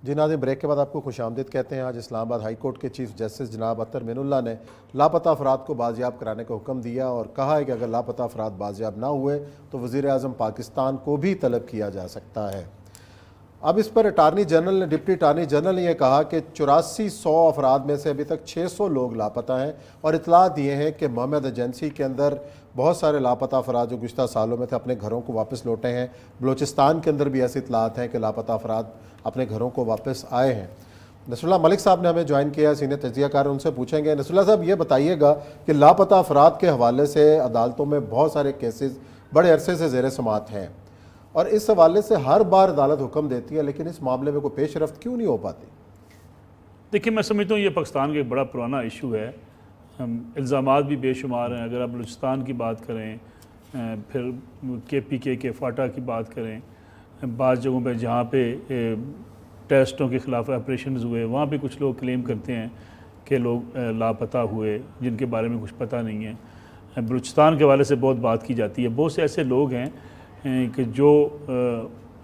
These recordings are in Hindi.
जी नाज़रीन, ब्रेक के बाद आपको खुशामदीद कहते हैं। आज इस्लामाबाद हाई कोर्ट के चीफ जस्टिस जनाब अतर मिनुल्लाह ने लापता अफराद को बाजियाब कराने का हुक्म दिया और कहा है कि अगर लापता अफराद बाजियाब ना हुए तो वज़ीर आज़म पाकिस्तान को भी तलब किया जा सकता है। अब इस पर अटारनी जनरल ने डिप्टी अटारनी जनरल ने यह कहा कि 8400 अफराद में से अभी तक 600 लोग लापता हैं और इतला दिए हैं कि मोहम्मद एजेंसी के अंदर बहुत सारे लापता अफराद जो गुज़श्ता सालों में थे अपने घरों को वापस लौटे हैं। बलूचिस्तान के अंदर भी ऐसी इतलात हैं कि लापता अफराद अपने घरों को वापस आए हैं। नसरुल्लाह मलिक साहब ने हमें ज्वाइन किया, सीनियर तजियाकार, उनसे पूछेंगे। नसरुल्लाह साहब, ये बताइएगा कि लापता अफराद के हवाले से अदालतों में बहुत सारे केसेस बड़े अरसे से ज़ेर समात हैं और इस हवाले से हर बार अदालत हुक्म देती है, लेकिन इस मामले में कोई पेश रफ्त क्यों नहीं हो पाती? देखिए, मैं समझता हूँ ये पाकिस्तान का एक बड़ा पुराना इशू है। इल्ज़ामात भी बेशुमार हैं। अगर आप बलूचिस्तान की बात करें, फिर KPK के फाटा की बात करें, बाज़ जगहों पे जहाँ पे टेररिस्टों के ख़िलाफ़ ऑपरेशन हुए वहाँ पे कुछ लोग क्लेम करते हैं कि लोग लापता हुए जिनके बारे में कुछ पता नहीं है। बलूचिस्तान के हवाले से बहुत बात की जाती है। बहुत से ऐसे लोग हैं कि जो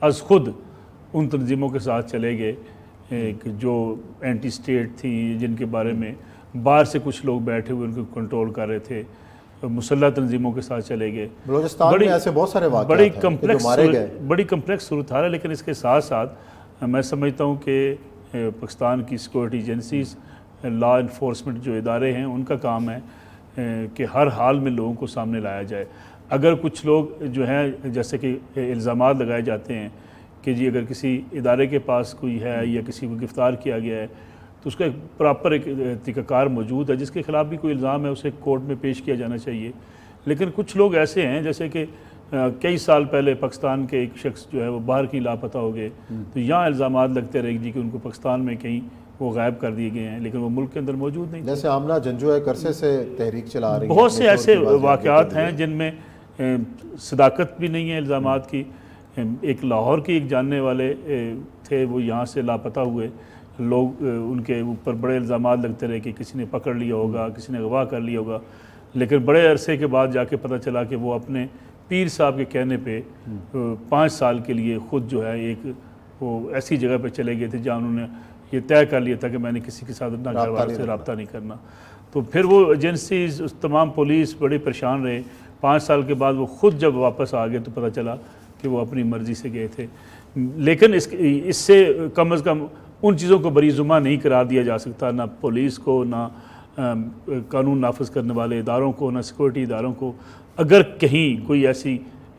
अज़ खुद उन तंजीमों के साथ चले गए कि जो एंटी स्टेट थी, जिनके बारे में बाहर से कुछ लोग बैठे हुए उनको कंट्रोल कर रहे थे, मुसल्लह तंजीमों के साथ चले गए। बलूचिस्तान में ऐसे बहुत सारे वाक़यात हैं, बड़ी कम्प्लेक्स सूरत हाल है। लेकिन इसके साथ साथ मैं समझता हूँ कि पाकिस्तान की सिक्योरिटी एजेंसीज़, लॉ इन्फोर्समेंट जो इदारे हैं, उनका काम है कि हर हाल में लोगों को सामने लाया जाए। अगर कुछ लोग जो हैं, जैसे कि इल्ज़ामात लगाए जाते हैं कि जी अगर किसी इदारे के पास कोई है या किसी को गिरफ़्तार किया गया है तो उसका एक प्रॉपर एक तरीक़ाकार मौजूद है, जिसके ख़िलाफ़ भी कोई इल्ज़ाम है उसे कोर्ट में पेश किया जाना चाहिए। लेकिन कुछ लोग ऐसे हैं जैसे कि कई साल पहले पाकिस्तान के एक शख्स जो है वो बाहर कहीं लापता हो गए, तो यहाँ इल्ज़ामात लगते रहे जी कि उनको पाकिस्तान में कहीं वो गायब कर दिए गए हैं, लेकिन वो मुल्क के अंदर मौजूद नहीं। जैसे आमना जंजू एक अरसे से तहरीक चला रही है। बहुत से ऐसे वाक़यात हैं जिनमें सदाकत भी नहीं है इल्ज़ामात की। एक लाहौर के एक जानने वाले थे, वो यहाँ से लापता हुए लोग, उनके ऊपर बड़े इल्ज़ामात लगते रहे कि किसी ने पकड़ लिया होगा, किसी ने अगवा कर लिया होगा। लेकिन बड़े अरसे के बाद जाके पता चला कि वो अपने पीर साहब के कहने पे 5 साल के लिए ख़ुद जो है एक वो ऐसी जगह पे चले गए थे जहाँ उन्होंने ये तय कर लिया था कि मैंने किसी के साथ अपना घर वालों से रब्ता नहीं करना। तो फिर वो एजेंसीज, तमाम पुलिस बड़े परेशान रहे। 5 साल के बाद वो ख़ुद जब वापस आ गए तो पता चला कि वो अपनी मर्ज़ी से गए थे। लेकिन इससे कम अज़ कम उन चीज़ों को बरीजुमा नहीं करार दिया जा सकता, ना पुलिस को, ना कानून नाफिज करने वाले इदारों को, ना सिक्योरिटी इदारों को। अगर कहीं कोई ऐसी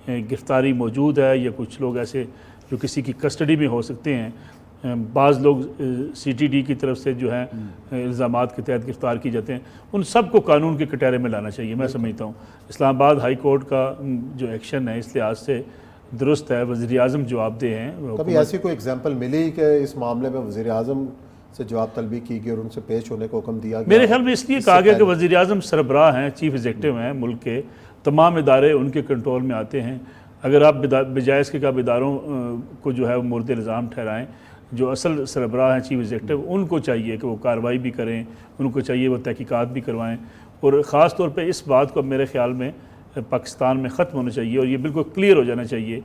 गिरफ़्तारी मौजूद है या कुछ लोग ऐसे जो किसी की कस्टडी में हो सकते हैं, बाज़ लोग CTD की तरफ से जो है इल्ज़ामात के तहत गिरफ़्तार किए जाते हैं, उन सब को कानून के कटहरे में लाना चाहिए। मैं समझता हूँ इस्लामाबाद हाई कोर्ट का जो एक्शन है इस लिहाज से दुरुस्त है। वज़ीर आज़म जवाबदेह हैं। कभी ऐसी कोई एग्जांपल मिली कि इस मामले में वज़ीर आज़म से जवाब तलबी की गई और उनसे पेश होने का हुक्म दिया गया? मेरे ख्याल में इसलिए कहा गया कि वज़ीर आज़म सरबराह हैं, चीफ एग्जीक्यूटिव हैं, मुल्क के तमाम इदारे उनके कंट्रोल में आते हैं। अगर आप बजाय इसके कि आप इदारों को जो है वो मुर्द इल्ज़ाम ठहराएँ, जो असल सरबराह हैं चीफ एग्जीक्यूटिव, उनको चाहिए कि वो कार्रवाई भी करें, उनको चाहिए वो तहकीकात भी करवाएँ। और ख़ास तौर पे इस बात को मेरे ख़्याल में पाकिस्तान में ख़त्म होना चाहिए और ये बिल्कुल क्लियर हो जाना चाहिए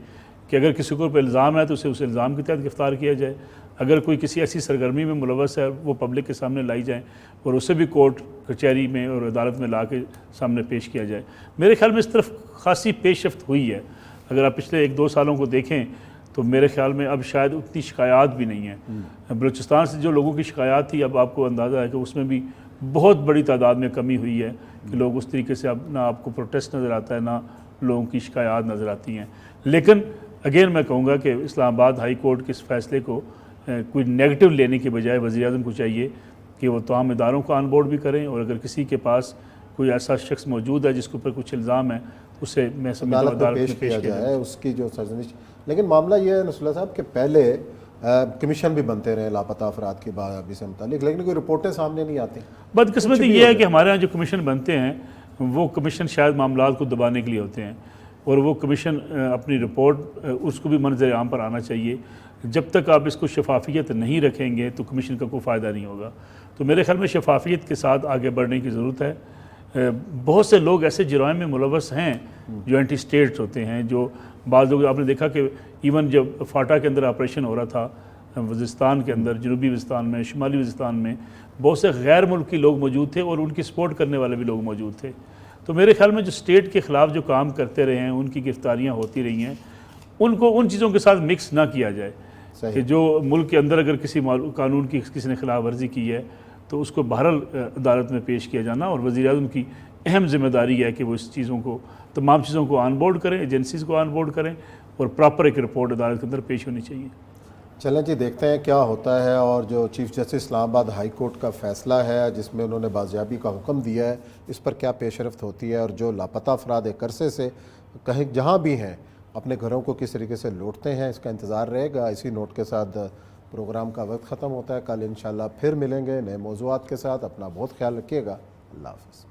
कि अगर किसी को इल्ज़ाम है तो उसे उस इल्ज़ाम के तहत गिरफ़्तार किया जाए। अगर कोई किसी ऐसी सरगर्मी में मुलव्वस है वो पब्लिक के सामने लाई जाए और उसे भी कोर्ट कचहरी में और अदालत में ला के सामने पेश किया जाए। मेरे ख्याल में इस तरफ खासी पेशरफ्त हुई है। अगर आप पिछले 1-2 सालों को देखें तो मेरे ख्याल में अब शायद उतनी शिकायत भी नहीं है। बलूचिस्तान से जो लोगों की शिकायत थी, अब आपको अंदाज़ा है कि उसमें भी बहुत बड़ी तादाद में कमी हुई है कि लोग उस तरीके से अब ना आपको प्रोटेस्ट नज़र आता है, ना लोगों की शिकायत नज़र आती हैं। लेकिन अगेन मैं कहूँगा कि इस्लामाबाद हाई कोर्ट के इस फैसले को कोई नेगेटिव लेने के बजाय वज़ीर आज़म को चाहिए कि वो तमाम इदारों को ऑन बोर्ड भी करें और अगर किसी के पास कोई ऐसा शख्स मौजूद है जिसके ऊपर कुछ इल्ज़ाम है उसे मैं समझता हूँ अदालत में पेश किया जाए उसकी जो सरजनिश। लेकिन मामला ये है नसरुल्लाह साहब कि पहले कमीशन भी बनते रहे लापता अफराद के बाद से मुतालिक, लेकिन कोई रिपोर्टें सामने नहीं आती। बदकिस्मती ये है कि हमारे यहाँ जो कमीशन बनते हैं वो कमीशन शायद मामलात को दबाने के लिए होते हैं और वो कमीशन अपनी रिपोर्ट उसको भी मंजर आम पर आना चाहिए। जब तक आप इसको शफाफियत नहीं रखेंगे तो कमीशन का कोई फ़ायदा नहीं होगा। तो मेरे ख्याल में शफाफियत के साथ आगे बढ़ने की ज़रूरत है। बहुत से लोग ऐसे जुराइम में मुलव्वस हैं जो एंटी स्टेट होते हैं, जो बाज़ लोग आपने देखा कि इवन जब फाटा के अंदर ऑपरेशन हो रहा था वज़िस्तान के अंदर, जनूबी वज़िस्तान में, शुमाली वज़िस्तान में बहुत से गैर मुल्की लोग मौजूद थे और उनकी सपोर्ट करने वाले भी लोग मौजूद थे। तो मेरे ख्याल में जो स्टेट के ख़िलाफ़ जो काम करते रहे हैं, उनकी गिरफ्तारियाँ होती रही हैं, उनको उन चीज़ों के साथ मिक्स ना किया जाए कि जो मुल्क के अंदर अगर किसी कानून की किसी ने खिलाफ वर्जी की है तो उसको बहरहाल अदालत में पेश किया जाना, और वज़ीर आज़म की अहम ज़िम्मेदारी है कि वो इस चीज़ों को, तमाम चीज़ों को ऑन बोर्ड करें, एजेंसीज़ को ऑन बोर्ड करें और प्रॉपर एक रिपोर्ट अदालत के अंदर पेश होनी चाहिए। चलें जी, देखते हैं क्या होता है। और जो chief justice Islamabad high court का फ़ैसला है जिसमें उन्होंने बाजियाबी का हुक्म दिया है, इस पर क्या पेशरफ्त होती है, और जो लापता अफराद एक अरसे से कहीं जहाँ भी हैं अपने घरों को किस तरीके से लौटते हैं, इसका इंतज़ार रहेगा। इसी नोट के साथ प्रोग्राम का वक्त ख़त्म होता है। कल इंशाल्लाह फिर मिलेंगे नए मौज़ूआत के साथ। अपना बहुत ख्याल रखिएगा। अल्लाह हाफ़िज़।